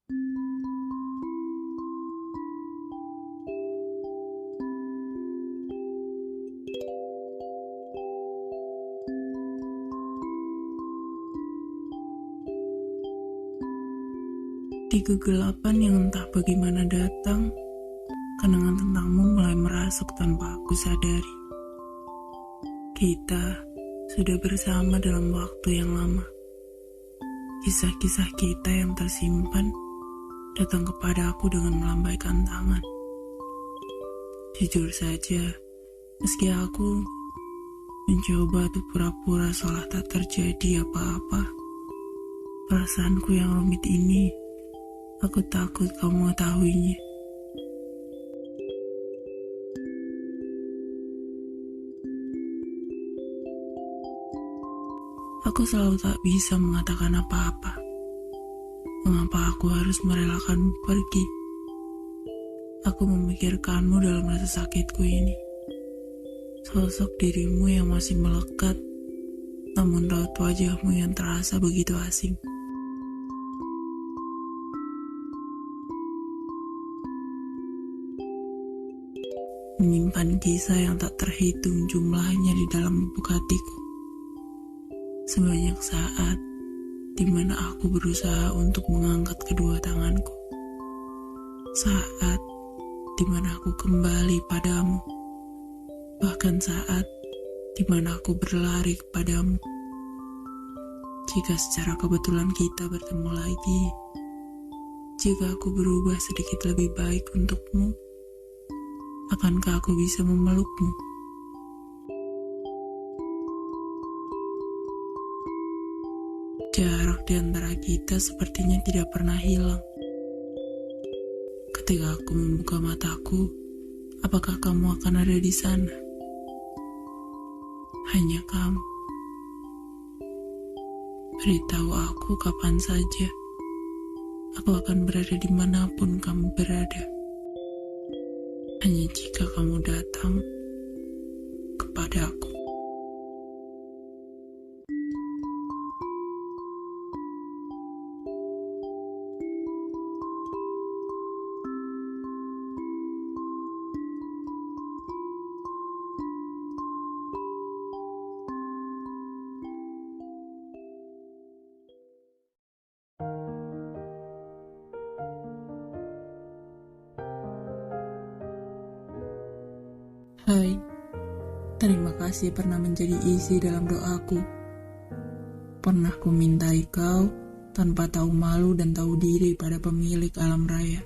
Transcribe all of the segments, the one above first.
Di kegelapan yang entah bagaimana datang, kenangan tentangmu mulai merasuk tanpa aku sadari. Kita sudah bersama dalam waktu yang lama. Kisah-kisah kita yang tersimpan datang kepada aku dengan melambaikan tangan. Jujur saja, meski aku mencoba untuk pura-pura seolah tak terjadi apa-apa, perasaanku yang rumit ini, aku takut kau mengetahuinya. Aku selalu tak bisa mengatakan apa-apa. Mengapa aku harus merelakanmu pergi? Aku memikirkanmu dalam rasa sakitku ini. Sosok dirimu yang masih melekat, namun raut wajahmu yang terasa begitu asing. Menyimpan kisah yang tak terhitung jumlahnya di dalam lubuk hatiku. Sebanyak saat di mana aku berusaha untuk mengangkat kedua tanganku. Saat di mana aku kembali padamu. Bahkan saat di mana aku berlari kepadamu. Jika secara kebetulan kita bertemu lagi, jika aku berubah sedikit lebih baik untukmu, akankah aku bisa memelukmu? Jarak di antara kita sepertinya tidak pernah hilang. Ketika aku membuka mataku, apakah kamu akan ada di sana? Hanya kamu. Beritahu aku kapan saja. Aku akan berada dimanapun kamu berada. Hanya jika kamu datang kepadaku. Hai, terima kasih pernah menjadi isi dalam doaku. Pernah ku mintai kau tanpa tahu malu dan tahu diri pada pemilik alam raya.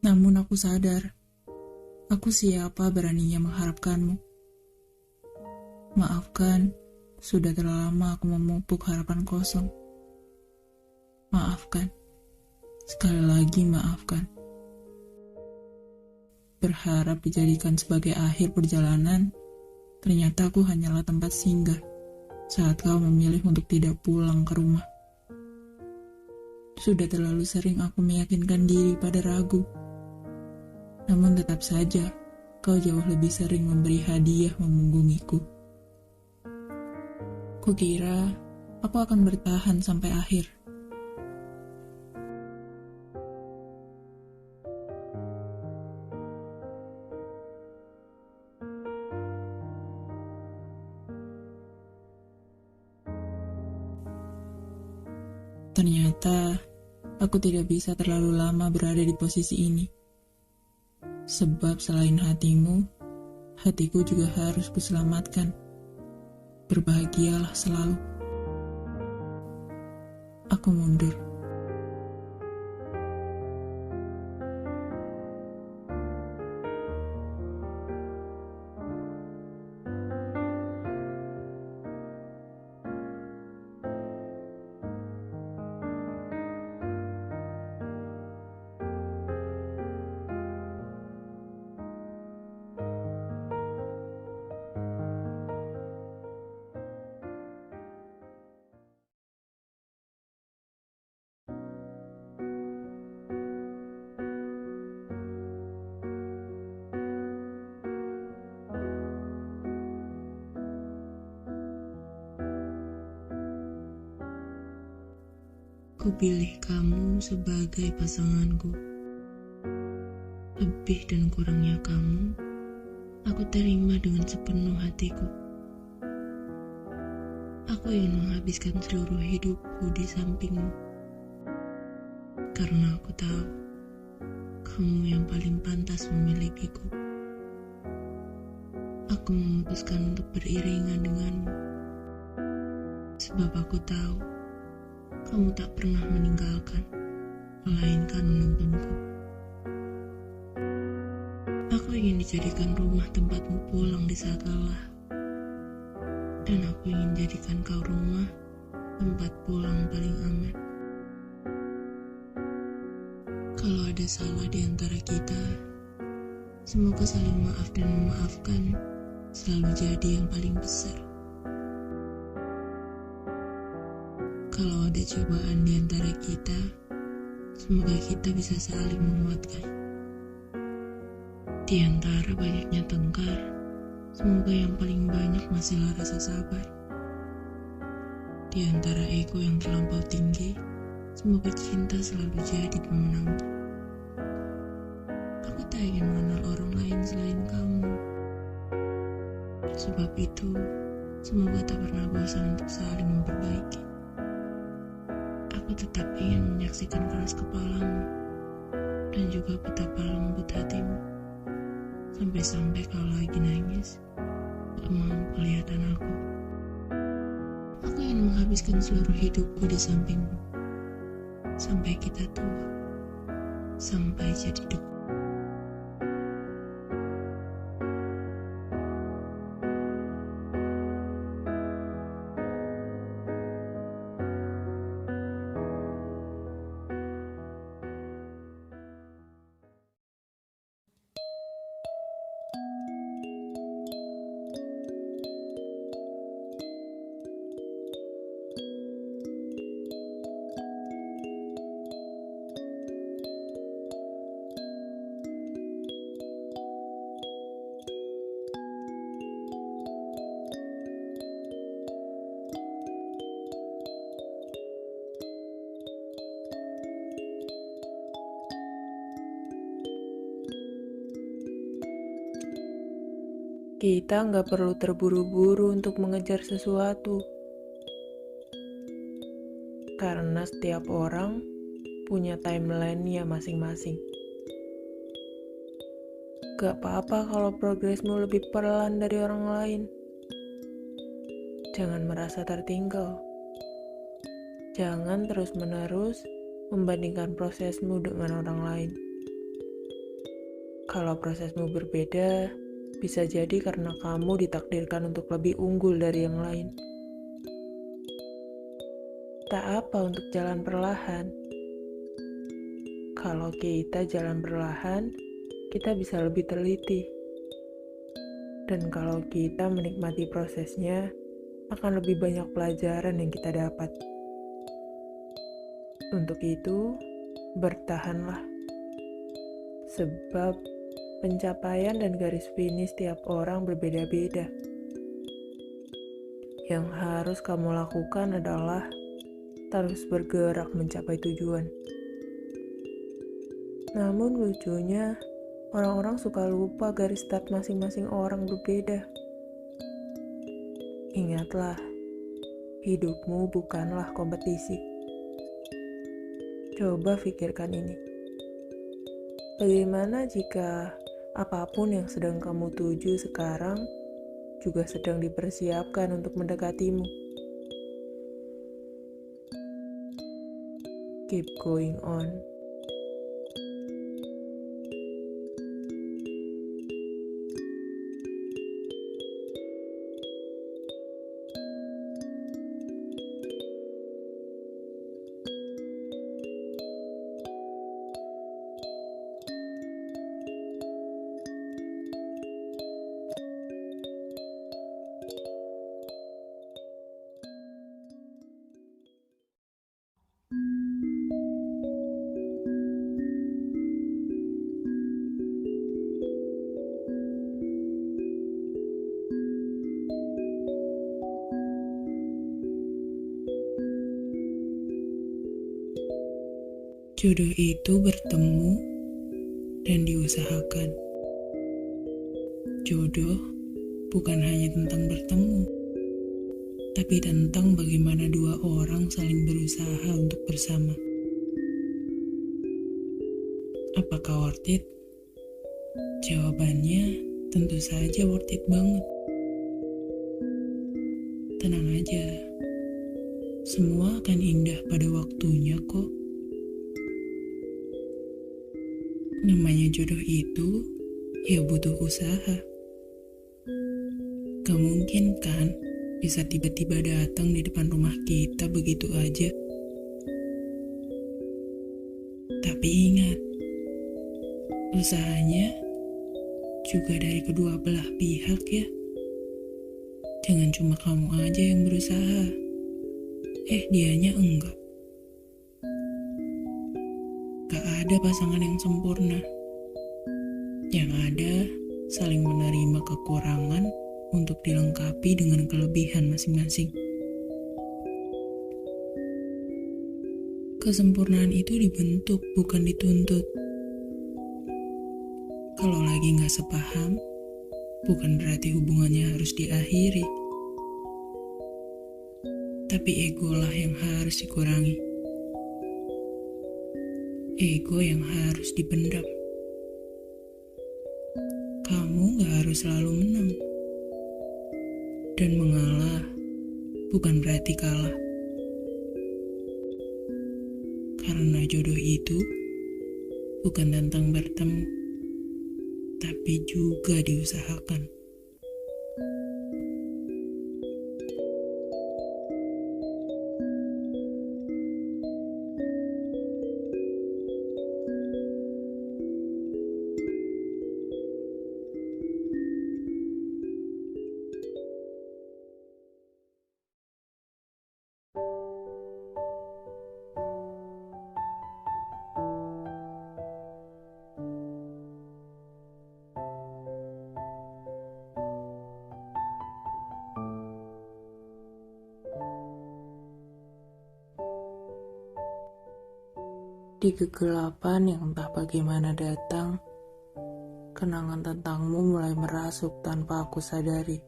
Namun aku sadar, aku siapa beraninya mengharapkanmu. Maafkan, sudah terlalu lama aku memupuk harapan kosong. Maafkan, sekali lagi maafkan. Berharap dijadikan sebagai akhir perjalanan, ternyata aku hanyalah tempat singgah saat kau memilih untuk tidak pulang ke rumah. Sudah terlalu sering aku meyakinkan diri pada ragu. Namun tetap saja, kau jauh lebih sering memberi hadiah memunggungiku. Kukira aku akan bertahan sampai akhir. Ternyata, aku tidak bisa terlalu lama berada di posisi ini. Sebab selain hatimu, hatiku juga harus kuselamatkan. Berbahagialah selalu. Aku mundur. Ku pilih kamu sebagai pasanganku. Lebih dan kurangnya kamu, aku terima dengan sepenuh hatiku. Aku ingin menghabiskan seluruh hidupku di sampingmu. Karena aku tahu, kamu yang paling pantas memilikiku. Aku memutuskan untuk beriringan denganmu. Sebab aku tahu, kamu tak pernah meninggalkan, melainkan menuntunku. Aku ingin dijadikan rumah tempatmu pulang di saat lelah. Dan aku ingin jadikan kau rumah tempat pulang paling aman. Kalau ada salah di antara kita, semoga saling maaf dan memaafkan selalu jadi yang paling besar. Kalau ada cobaan di antara kita, semoga kita bisa saling menguatkan. Di antara banyaknya tengkar, semoga yang paling banyak masihlah rasa sabar. Di antara ego yang terlampau tinggi, semoga cinta selalu jadi pemenangnya. Aku tak ingin mengenal orang lain selain kamu. Sebab itu, semoga tak pernah bosan untuk saling memperbaiki. Aku tetap ingin menyaksikan keras kepalamu dan juga betapa lembut hatimu. Sampai-sampai kalau lagi nangis, tak mau kelihatan aku. Aku ingin menghabiskan seluruh hidupku di sampingmu. Sampai kita tua, sampai jadi debu. Kita nggak perlu terburu-buru untuk mengejar sesuatu. Karena setiap orang punya timeline-nya masing-masing. Gak apa-apa kalau progresmu lebih pelan dari orang lain. Jangan merasa tertinggal. Jangan terus-menerus membandingkan prosesmu dengan orang lain. Kalau prosesmu berbeda, bisa jadi karena kamu ditakdirkan untuk lebih unggul dari yang lain. Tak apa untuk jalan perlahan. Kalau kita jalan perlahan, kita bisa lebih teliti. Dan kalau kita menikmati prosesnya, akan lebih banyak pelajaran yang kita dapat. Untuk itu, bertahanlah. Sebab pencapaian dan garis finish tiap orang berbeda-beda. Yang harus kamu lakukan adalah terus bergerak mencapai tujuan. Namun lucunya, orang-orang suka lupa garis start masing-masing orang berbeda. Ingatlah, hidupmu bukanlah kompetisi. Coba pikirkan ini. Bagaimana jika apapun yang sedang kamu tuju sekarang juga sedang dipersiapkan untuk mendekatimu? Keep going on. Jodoh itu bertemu dan diusahakan. Jodoh bukan hanya tentang bertemu, tapi tentang bagaimana dua orang saling berusaha untuk bersama. Apakah worth it? Jawabannya tentu saja worth it banget. Tenang aja, semua akan indah pada waktunya kok. Namanya jodoh itu, ya butuh usaha. Gak mungkin kan bisa tiba-tiba datang di depan rumah kita begitu aja. Tapi ingat, usahanya juga dari kedua belah pihak ya. Jangan cuma kamu aja yang berusaha. Dianya enggak. Gak ada pasangan yang sempurna. Yang ada saling menerima kekurangan untuk dilengkapi dengan kelebihan masing-masing. Kesempurnaan itu dibentuk, bukan dituntut. Kalau lagi gak sepaham, bukan berarti hubungannya harus diakhiri. Tapi egolah yang harus dikurangi. Ego yang harus dipendam. Kamu gak harus selalu menang. Dan mengalah bukan berarti kalah. Karena jodoh itu bukan tentang bertemu, tapi juga diusahakan. Di kegelapan yang entah bagaimana datang, kenangan tentangmu mulai merasuk tanpa aku sadari.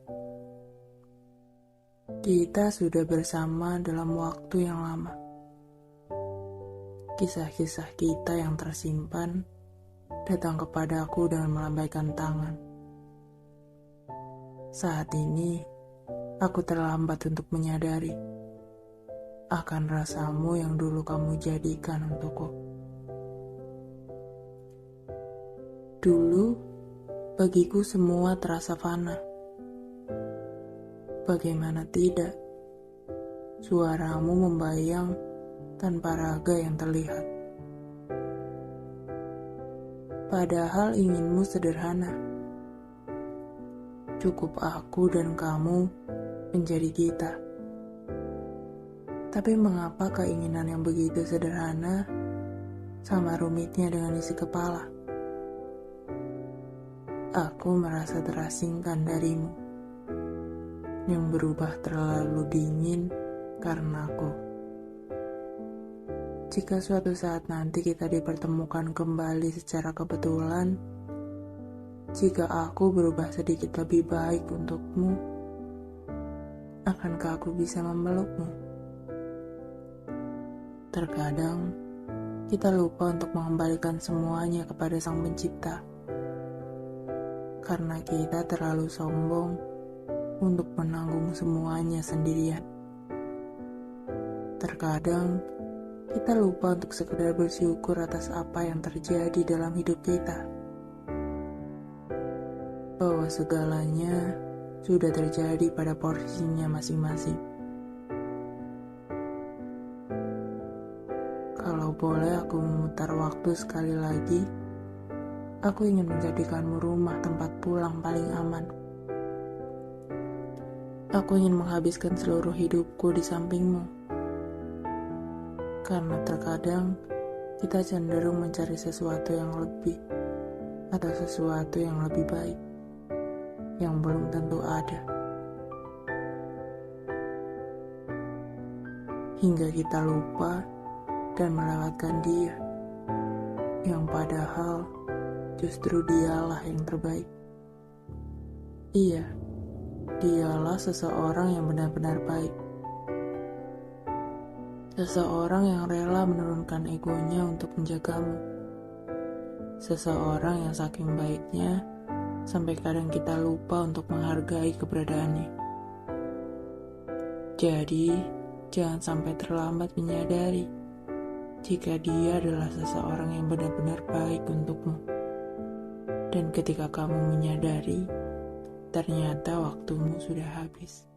Kita sudah bersama dalam waktu yang lama. Kisah-kisah kita yang tersimpan datang kepadaku dengan melambaikan tangan. Saat ini, aku terlambat untuk menyadari akan rasamu yang dulu kamu jadikan untukku. Dulu, bagiku semua terasa fana. Bagaimana tidak, suaramu membayang tanpa raga yang terlihat. Padahal inginmu sederhana. Cukup aku dan kamu menjadi kita. Tapi mengapa keinginan yang begitu sederhana sama rumitnya dengan isi kepala? Aku merasa terasingkan darimu, yang berubah terlalu dingin karena aku. Jika suatu saat nanti kita dipertemukan kembali secara kebetulan, jika aku berubah sedikit lebih baik untukmu, akankah aku bisa memelukmu? Terkadang, kita lupa untuk mengembalikan semuanya kepada Sang Pencipta. Karena kita terlalu sombong untuk menanggung semuanya sendirian. Terkadang, kita lupa untuk sekedar bersyukur atas apa yang terjadi dalam hidup kita. Bahwa segalanya sudah terjadi pada porsinya masing-masing. Kalau boleh aku memutar waktu sekali lagi, aku ingin menjadikanmu rumah tempat pulang paling aman. Aku ingin menghabiskan seluruh hidupku di sampingmu. Karena terkadang kita cenderung mencari sesuatu yang lebih atau sesuatu yang lebih baik yang belum tentu ada. Hingga kita lupa dan melewatkan dia. yang padahal justru dialah yang terbaik. Iya, dialah seseorang yang benar-benar baik. Seseorang yang rela menurunkan egonya untuk menjagamu. Seseorang yang saking baiknya sampai kadang kita lupa untuk menghargai keberadaannya. Jadi, jangan sampai terlambat menyadari jika dia adalah seseorang yang benar-benar baik untukmu. Dan ketika kamu menyadari, ternyata waktumu sudah habis.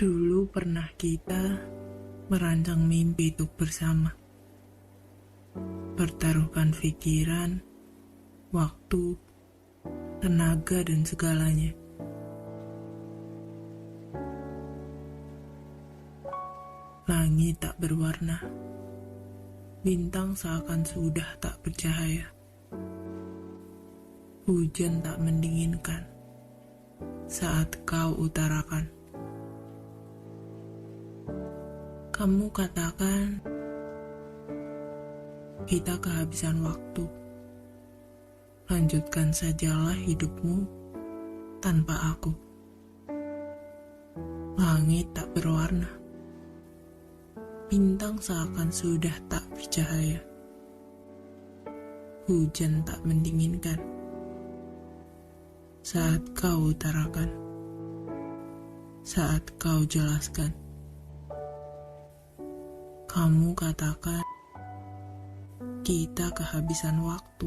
Dulu pernah kita merancang mimpi untuk bersama. Pertaruhkan pikiran, waktu, tenaga, dan segalanya. Langit tak berwarna. Bintang seakan sudah tak bercahaya. Hujan tak mendinginkan saat kau utarakan. Kamu katakan kita kehabisan waktu. Lanjutkan sajalah hidupmu tanpa aku. Langit tak berwarna. Bintang seakan sudah tak bercahaya. Hujan tak mendinginkan saat kau utarakan, saat kau jelaskan. Kamu katakan kita kehabisan waktu.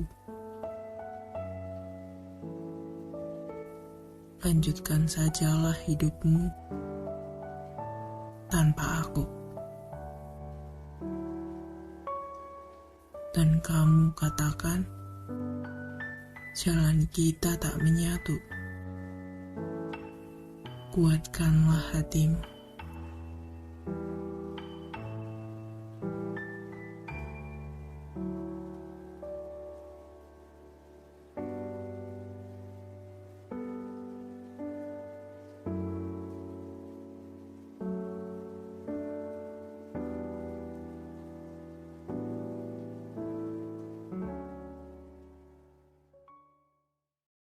Lanjutkan sajalah hidupmu tanpa aku. Dan kamu katakan jalan kita tak menyatu. Kuatkanlah hatimu.